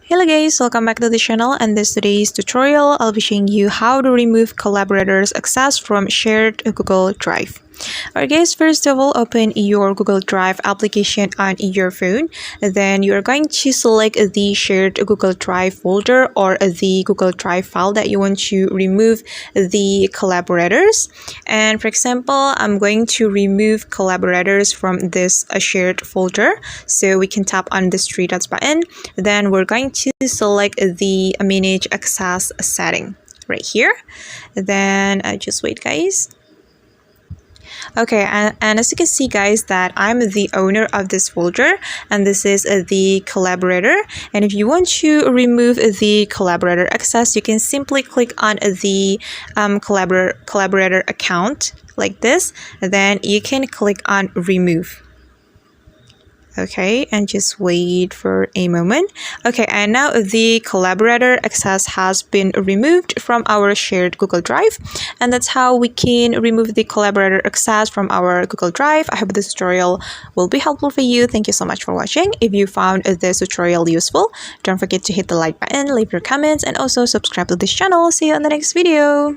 Hello guys, welcome back to the channel, and this today's tutorial I'll be showing you how to remove collaborators access from shared Google Drive. Alright guys, first of all, open your Google Drive application on your phone. Then you are going to select the shared Google Drive folder or the Google Drive file that you want to remove the collaborators. And for example, I'm going to remove collaborators from this shared folder. So we can tap on this three dots button. Then we're going to select the manage access setting right here. Then just wait guys. Okay, and as you can see guys that I'm the owner of this folder, and this is the collaborator. And if you want to remove the collaborator access, you can simply click on the collaborator account like this, then you can click on remove. Okay, and just wait for a moment. Okay, and now the collaborator access has been removed from our shared Google Drive, and that's how we can remove the collaborator access from our Google Drive. I hope this tutorial will be helpful for you. Thank you so much for watching. If you found this tutorial useful, don't forget to hit the like button, leave your comments, and also subscribe to this channel. See you on the next video.